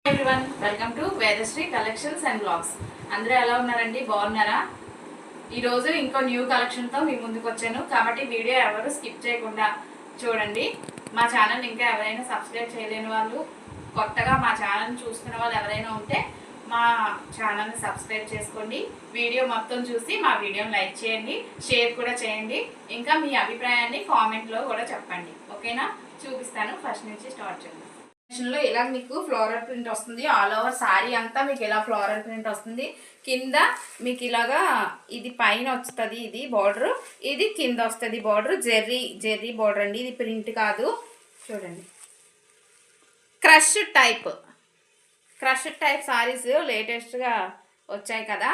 Everyone welcome to Vedashri collections and blogs. అందరూ ఎలా ఉన్నారండి? బాగున్నారా? ఈరోజు ఇంకో న్యూ కలెక్షన్తో మీ ముందుకు వచ్చాను కాబట్టి వీడియో ఎవరు స్కిప్ చేయకుండా చూడండి. మా ఛానల్ ఇంకా ఎవరైనా సబ్స్క్రైబ్ చేయలేని వాళ్ళు, కొత్తగా మా ఛానల్ చూస్తున్న వాళ్ళు ఎవరైనా ఉంటే మా ఛానల్ని సబ్స్క్రైబ్ చేసుకోండి. వీడియో మొత్తం చూసి మా వీడియోని లైక్ చేయండి, షేర్ కూడా చేయండి. ఇంకా మీ అభిప్రాయాన్ని కామెంట్లో కూడా చెప్పండి. ఓకేనా? చూపిస్తాను. ఫస్ట్ నుంచి స్టార్ట్ చేయండి. లో ఇలా మీకు ఫ్లోరల్ ప్రింట్ వస్తుంది. ఆల్ ఓవర్ సారీ అంతా మీకు ఇలా ఫ్లోరల్ ప్రింట్ వస్తుంది. కింద మీకు ఇలాగా ఇది పైన వస్తుంది, ఇది బార్డర్, ఇది కింద వస్తుంది బార్డర్. జెర్రీ బార్డర్ అండి, ఇది ప్రింట్ కాదు. చూడండి, క్రష్ టైప్ సారీస్ లేటెస్ట్గా వచ్చాయి కదా,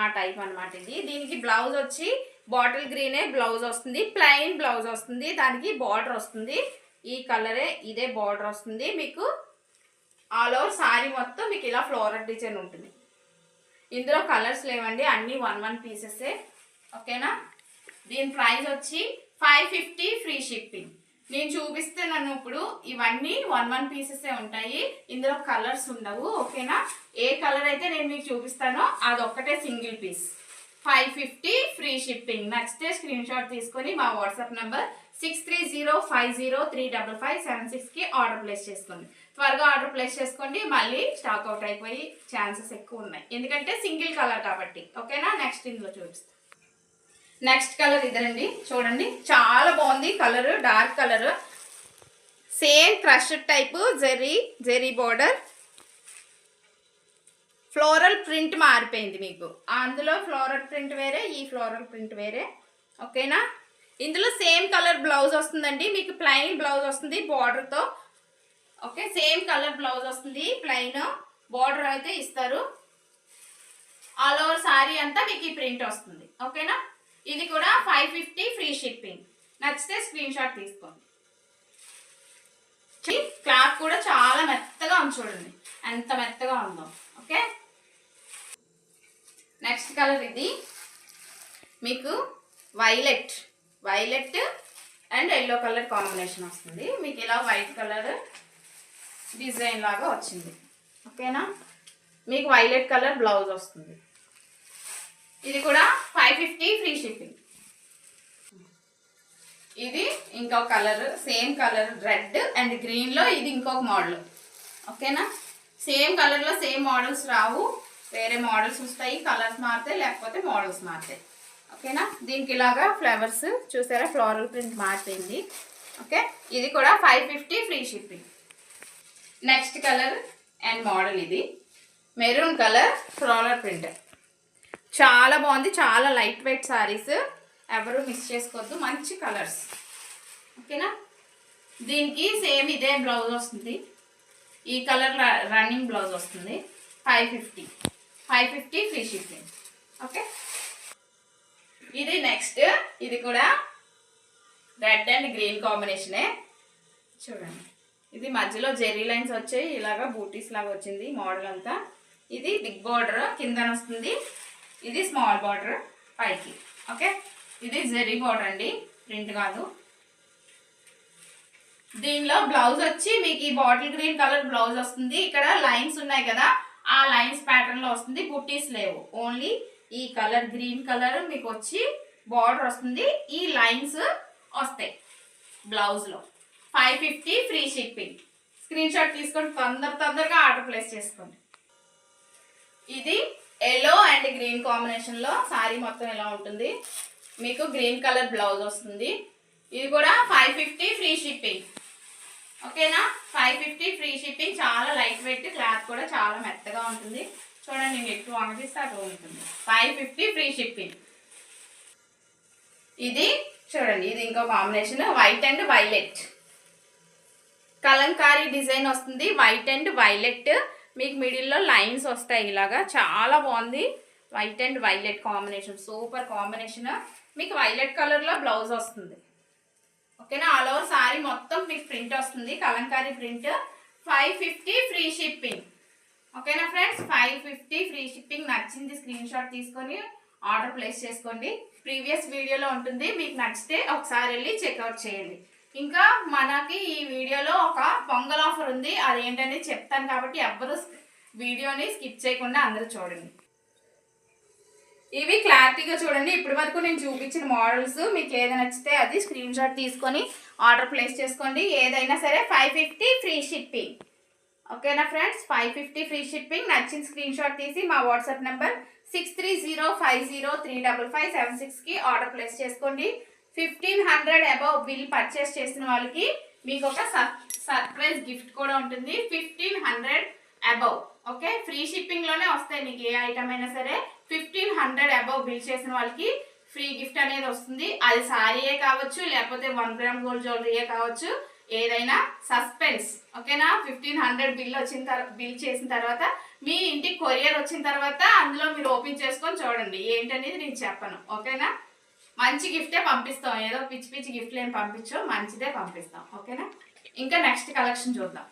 ఆ టైప్ అనమాట ఇది. దీనికి బ్లౌజ్ వచ్చి బాటిల్ గ్రీనే బ్లౌజ్ వస్తుంది, ప్లెయిన్ బ్లౌజ్ వస్తుంది. దానికి బార్డర్ వస్తుంది, ఈ కలరే, ఇదే బార్డర్ వస్తుంది. మీకు ఆల్ ఓవర్ సారీ మొత్తం మీకు ఇలా ఫ్లోరల్ డిజైన్ ఉంటుంది. ఇందులో కలర్స్ లేవండి, అన్నీ 1 పీసెసే. ఓకేనా? దీని ప్రైస్ వచ్చి 550 ఫ్రీ షిప్పింగ్. నేను చూపిస్తున్నాను ఇప్పుడు. ఇవన్నీ 1 పీసెసే ఉంటాయి, ఇందులో కలర్స్ ఉండవు. ఓకేనా? ఏ కలర్ అయితే నేను మీకు చూపిస్తానో అదొక్కటే సింగిల్ పీస్. 550 free shipping. నచ్చితే స్క్రీన్ షాట్ తీసుకొని మా వాట్సాప్ నెంబర్ 6305035576కి ఆర్డర్ ప్లేస్ చేసుకోండి. త్వరగా ఆర్డర్ ప్లేస్ చేసుకోండి, మళ్ళీ స్టాక్ అవుట్ అయిపోయి ఛాన్సెస్ ఎక్కువ ఉన్నాయి, ఎందుకంటే సింగిల్ కలర్ కాబట్టి. ఓకేనా? నెక్స్ట్ ఇందులో చూపిస్తాను. నెక్స్ట్ కలర్ ఇదండి, చూడండి, చాలా బాగుంది colour. Dark colour, same crush type, zari border, floral print మారిపోయింది మీకు. అందులో ఫ్లోరల్ ప్రింట్ వేరే, ఈ ఫ్లోరల్ ప్రింట్ వేరే. ఓకేనా? ఇందులో సేమ్ కలర్ బ్లౌజ్ వస్తుందండి మీకు. ప్లెయిన్ బ్లౌజ్ వస్తుంది బార్డర్తో. ఓకే, సేమ్ కలర్ బ్లౌజ్ వస్తుంది, ప్లెయిన్ బార్డర్ అయితే ఇస్తారు. ఆల్ ఓవర్ సారీ అంతా మీకు ఈ ప్రింట్ వస్తుంది. ఓకేనా? ఇది కూడా 550 ఫ్రీ షిప్పింగ్. నచ్చితే స్క్రీన్ షాట్ తీసుకోండి. క్లాత్ కూడా చాలా మెత్తగా ఉంది, చూడండి ఎంత మెత్తగా ఉందో. ఓకే, నెక్స్ట్ కలర్ ఇది మీకు violet and yellow colour combination వస్తుంది. మీకు ఇలా వైట్ కలర్ డిజైన్ లాగా వచ్చింది. ఓకేనా? మీకు వైలెట్ కలర్ బ్లౌజ్ వస్తుంది. ఇది కూడా 550 ఫ్రీ షిప్పింగ్. ఇది ఇంకొక colour, same colour red and గ్రీన్లో, ఇది ఇంకొక మోడల్. ఓకేనా? సేమ్ కలర్లో సేమ్ మోడల్స్ రావు, వేరే మోడల్స్ వస్తాయి. కలర్స్ మారుతాయి, లేకపోతే మోడల్స్ మారుతాయి. ఓకేనా? దీనికి ఇలాగా ఫ్లవర్స్ చూసారా, ఫ్లోరల్ ప్రింట్ మారిపోయింది. ఓకే, ఇది కూడా 550 free shipping. Next colour and model ఇది మెరూన్ కలర్ ఫ్లోరల్ ప్రింట్. చాలా బాగుంది, చాలా లైట్ వెయిట్ సారీస్, ఎవరు మిస్ చేసుకోవద్దు. మంచి కలర్స్. ఓకేనా? దీనికి సేమ్ ఇదే బ్లౌజ్ వస్తుంది, ఈ కలర్ రన్నింగ్ బ్లౌజ్ వస్తుంది. 550 ఫ్రీ షిప్పింగ్. ఓకే, ఇది నెక్స్ట్. ఇది కూడా రెడ్ అండ్ గ్రీన్ కాంబినేషనే. చూడండి, ఇది మధ్యలో జెర్రీ లైన్స్ వచ్చాయి, ఇలాగా బూటీస్ లాగా వచ్చింది మోడల్ అంతా. ఇది బిగ్ బార్డర్ కింద వస్తుంది, ఇది స్మాల్ బార్డర్ పైకి. ఓకే, ఇది జెర్రీ బార్డర్ అండి, ప్రింట్ కాదు. దీనిలో బ్లౌజ్ వచ్చి మీకు ఈ బాటిల్ గ్రీన్ కలర్ బ్లౌజ్ వస్తుంది. ఇక్కడ లైన్స్ ఉన్నాయి కదా, ఆ లైన్స్ ప్యాటర్న్ లో వస్తుంది, బుట్టీస్ లేవు. ఓన్లీ ఈ కలర్ గ్రీన్ కలర్ మీకు వచ్చి బార్డర్ వస్తుంది, ఈ లైన్స్ వస్తాయి బ్లౌజ్ లో. 550 ఫ్రీ షిప్పింగ్. స్క్రీన్ షాట్ తీసుకొని తొందరగా ఆర్డర్ ప్లేస్ చేసుకోండి. ఇది ఎల్లో అండ్ గ్రీన్ కాంబినేషన్ లో సారీ మొత్తం ఇలా ఉంటుంది. మీకు గ్రీన్ కలర్ బ్లౌజ్ వస్తుంది. ఇది కూడా 550 ఫ్రీ షిప్పింగ్. ఓకేనా? 550 ఫ్రీ షిప్పింగ్. చాలా లైట్ వెయిట్, క్లాత్ కూడా చాలా మెత్తగా ఉంటుంది. చూడండి, నేను ఎక్కువ అనిపిస్తే అటు ఉంటుంది. 550 ఫ్రీ షిప్పింగ్. ఇది చూడండి, ఇది ఇంకో combination, white and violet. Kalamkari design వస్తుంది, వైట్ అండ్ వైలెట్. మీకు మిడిల్లో లైన్స్ వస్తాయి ఇలాగా. చాలా బాగుంది, white and violet combination, super combination. మీకు వైలెట్ కలర్లో బ్లౌజ్ వస్తుంది. ఓకేనా? ఆల్ ఓవర్ సారీ మొత్తం మీకు ప్రింట్ వస్తుంది, కలంకారీ ప్రింట్. 550 free shipping. ఓకేనా ఫ్రెండ్స్? 550 free shipping. నచ్చింది స్క్రీన్ షాట్ తీసుకొని ఆర్డర్ ప్లేస్ చేసుకోండి. ప్రీవియస్ వీడియోలో ఉంటుంది, మీకు నచ్చితే ఒకసారి వెళ్ళి చెక్అవుట్ చేయండి. ఇంకా మనకి ఈ వీడియోలో ఒక పొంగల్ ఆఫర్ ఉంది, అదేంటనేది చెప్తాను కాబట్టి ఎవ్వరు వీడియోని స్కిప్ చేయకుండా అందరూ చూడండి. ఇవి క్లారిటీగా చూడండి. ఇప్పటి వరకు నేను చూపించిన మోడల్స్ మీకు ఏది నచ్చితే అది స్క్రీన్ షాట్ తీసుకొని ఆర్డర్ ప్లేస్ చేసుకోండి. ఏదైనా సరే 550 ఫ్రీ షిప్పింగ్. ఓకేనా ఫ్రెండ్స్, 550 ఫ్రీ షిప్పింగ్. నచ్చిన స్క్రీన్ షాట్ తీసి మా వాట్సాప్ నెంబర్ 6305035576కి ఆర్డర్ ప్లేస్ చేసుకోండి. 1500 అబౌవ్ బిల్ పర్చేస్ చేసిన వాళ్ళకి మీకు ఒక సర్ప్రైజ్ గిఫ్ట్ కూడా ఉంటుంది. 1500 అబౌవ్, ఓకే, ఫ్రీ షిప్పింగ్లోనే వస్తాయి మీకు ఏ ఐటమ్ అయినా సరే. 1500 అబౌవ్ బిల్ చేసిన వాళ్ళకి ఫ్రీ గిఫ్ట్ అనేది వస్తుంది. అది సారీయే కావచ్చు, లేకపోతే 1 గ్రామ్ గోల్డ్ జ్యువెలరీయే కావచ్చు, ఏదైనా సస్పెన్స్. ఓకేనా, 1500 బిల్ చేసిన తర్వాత మీ ఇంటికి కొరియర్ వచ్చిన తర్వాత అందులో మీరు ఓపెన్ చేసుకొని చూడండి ఏంటనేది నేను చెప్పను. ఓకేనా, మంచి గిఫ్టే పంపిస్తాం, ఏదో పిచ్చి పిచ్చి గిఫ్ట్లు ఏం పంపించో, మంచిదే పంపిస్తాం. ఓకేనా, ఇంకా నెక్స్ట్ కలెక్షన్ చూద్దాం.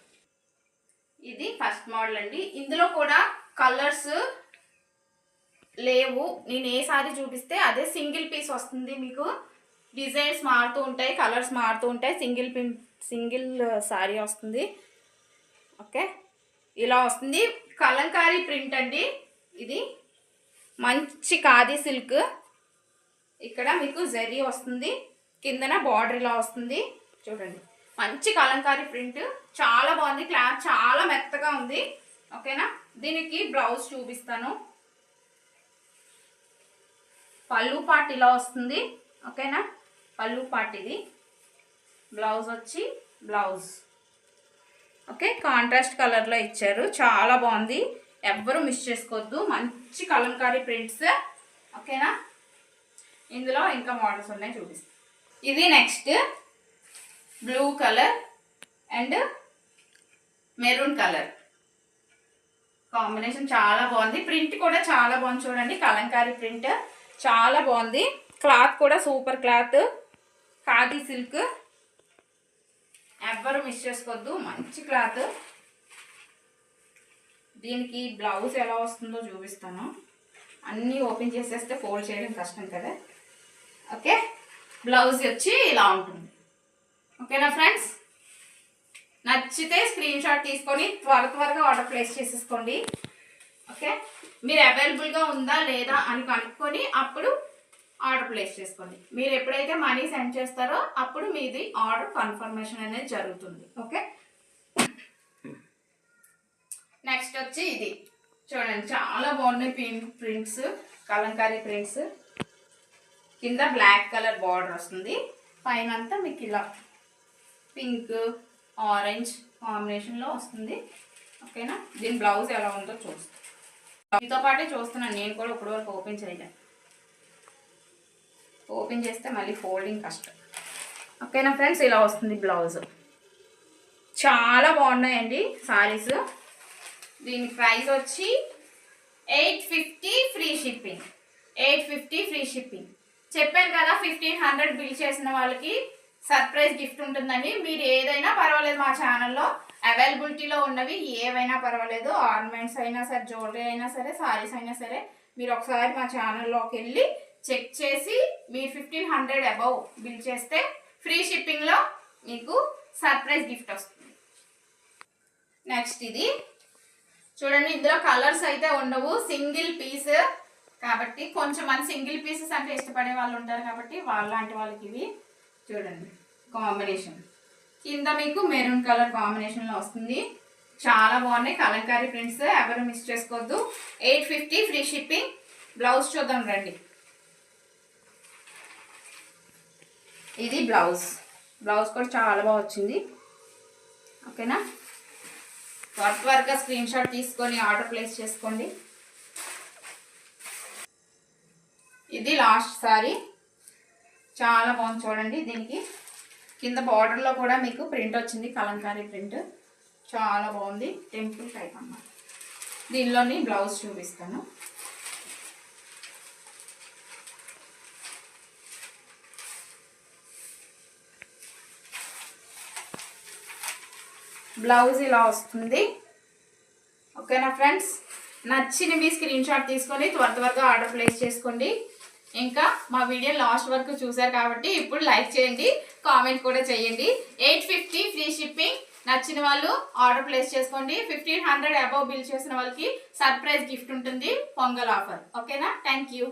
ఇది ఫస్ట్ మోడల్ అండి. ఇందులో కూడా కలర్స్ లేవు, నేను ఏ సారీ చూపిస్తే అదే సింగిల్ పీస్ వస్తుంది. మీకు డిజైన్స్ మారుతూ ఉంటాయి, కలర్స్ మారుతూ ఉంటాయి. సింగిల్ సారీ వస్తుంది. ఓకే, ఇలా వస్తుంది. కలంకారీ ప్రింట్ అండి. ఇది మంచి ఖాదీ సిల్క్. ఇక్కడ మీకు జరీ వస్తుంది, కిందన బార్డర్ ఇలా వస్తుంది. చూడండి, మంచి కలంకారీ ప్రింట్, చాలా బాగుంది. క్లాత్ చాలా మెత్తగా ఉంది. ఓకేనా, దీనికి బ్లౌజ్ చూపిస్తాను. పళ్ళు పార్ట్ ఇలా వస్తుంది. ఓకేనా, పళ్ళు పార్ట్ ఇది. బ్లౌజ్ వచ్చి బ్లౌజ్ ఓకే, కాంట్రాస్ట్ కలర్లో ఇచ్చారు, చాలా బాగుంది. ఎవ్వరూ మిస్ చేసుకోవద్దు, మంచి కలంకారీ ప్రింట్స్. ఓకేనా, ఇందులో ఇంకా మోడల్స్ ఉన్నాయి, చూపిస్తాను. ఇది next blue colour and maroon colour combination చాలా బాగుంది. ప్రింట్ కూడా చాలా బాగుంది. చూడండి, కలంకారీ ప్రింట్ చాలా బాగుంది. క్లాత్ కూడా సూపర్ క్లాత్, ఖాదీ సిల్క్. ఎవ్వరు మిస్ చేసుకోవద్దు, మంచి క్లాత్. దీనికి బ్లౌజ్ ఎలా వస్తుందో చూపిస్తాను. అన్నీ ఓపెన్ చేసేస్తే ఫోల్డ్ చేయడం కష్టం కదా. ఓకే, బ్లౌజ్ వచ్చి ఇలా ఉంటుంది. ఓకేనా ఫ్రెండ్స్, నచ్చితే స్క్రీన్ షాట్ తీసుకొని త్వరగా ఆర్డర్ ప్లేస్ చేసేసుకోండి. ఓకే, మీరు అవైలబుల్గా ఉందా లేదా అని కనుక్కొని అప్పుడు ఆర్డర్ ప్లేస్ చేసుకోండి. మీరు ఎప్పుడైతే మనీ సెండ్ చేస్తారో అప్పుడు మీది ఆర్డర్ కన్ఫర్మేషన్ అనేది జరుగుతుంది. ఓకే, నెక్స్ట్ వచ్చి ఇది చూడండి, చాలా బాగున్నాయి ప్రింట్స్, కలంకారీ ప్రింట్స్. కింద బ్లాక్ కలర్ బార్డర్ వస్తుంది, పైన అంతా మీకు ఇలా పింక్ ఆరెంజ్ కాంబినేషన్లో వస్తుంది. ఓకేనా, దీని బ్లౌజ్ ఎలా ఉందో చూస్తాను. మీతో పాటే చూస్తున్నాను, నేను కూడా ఇప్పటి వరకు ఓపెన్ చేయలేను. ఓపెన్ చేస్తే మళ్ళీ ఫోల్డింగ్ కష్టం. ఓకేనా ఫ్రెండ్స్, ఇలా వస్తుంది బ్లౌజ్. చాలా బాగున్నాయండి సారీస్. దీని ప్రైస్ వచ్చి 850 ఫ్రీ షిప్పింగ్. 850 free shipping. చెప్పాను కదా, 1500 బిల్ చేసిన వాళ్ళకి సర్ప్రైజ్ గిఫ్ట్ ఉంటుందని. మీరు ఏదైనా పర్వాలేదు, మా ఛానల్లో అవైలబిలిటీలో ఉన్నవి ఏవైనా పర్వాలేదు, ఆర్నమెంట్స్ అయినా సరే, జ్యువెలరీ అయినా సరే, సారీస్ అయినా సరే, మీరు ఒకసారి మా ఛానల్లోకి వెళ్ళి చెక్ చేసి మీరు 1500 అబౌవ్ బిల్ చేస్తే ఫ్రీ షిప్పింగ్లో మీకు సర్ప్రైజ్ గిఫ్ట్ వస్తుంది. నెక్స్ట్ ఇది చూడండి, ఇందులో కలర్స్ అయితే ఉండవు, సింగిల్ పీస్ కాబట్టి కొంచెం మంది సింగిల్ పీసెస్ అంటే ఇష్టపడే వాళ్ళు ఉంటారు కాబట్టి వాళ్ళంటి వాళ్ళకి ఇవి చూడండి. కాంబినేషన్ కింద మీకు మెరూన్ కలర్ కాంబినేషన్లో వస్తుంది. చాలా బాగున్నాయి కలంకారీ ప్రింట్స్, ఎవరు మిస్ చేసుకోవద్దు. 850 ఫ్రీ షిప్పింగ్. బ్లౌజ్ చూద్దాం రండి. ఇది బ్లౌజ్. బ్లౌజ్ కూడా చాలా బాగా వచ్చింది. ఓకేనా, త్వరగా స్క్రీన్ షాట్ తీసుకొని ఆర్డర్ ప్లేస్ చేసుకోండి. ఇది లాస్ట్ సారీ, చాలా బాగుంది చూడండి. దీనికి కింద బార్డర్లో కూడా మీకు ప్రింట్ వచ్చింది, కలంకారీ ప్రింట్ చాలా బాగుంది, టెంపుల్ టైప్ అన్నమాట. దీనిలోని బ్లౌజ్ చూపిస్తాను. బ్లౌజ్ ఇలా వస్తుంది. ఓకేనా ఫ్రెండ్స్, నచ్చినవి స్క్రీన్ షాట్ తీసుకొని త్వరగా ఆర్డర్ ప్లేస్ చేసుకోండి. ఇంకా మా వీడియో లాస్ట్ వరకు చూసారు కాబట్టి ఇప్పుడు లైక్ చేయండి, కామెంట్ కూడా చేయండి. 850 ఫ్రీ షిప్పింగ్. నచ్చిన వాళ్ళు ఆర్డర్ ప్లేస్ చేసుకోండి. 1500 అబౌవ్ బిల్ చేసిన వాళ్ళకి సర్ప్రైజ్ గిఫ్ట్ ఉంటుంది, పొంగల్ ఆఫర్. ఓకేనా? Thank you.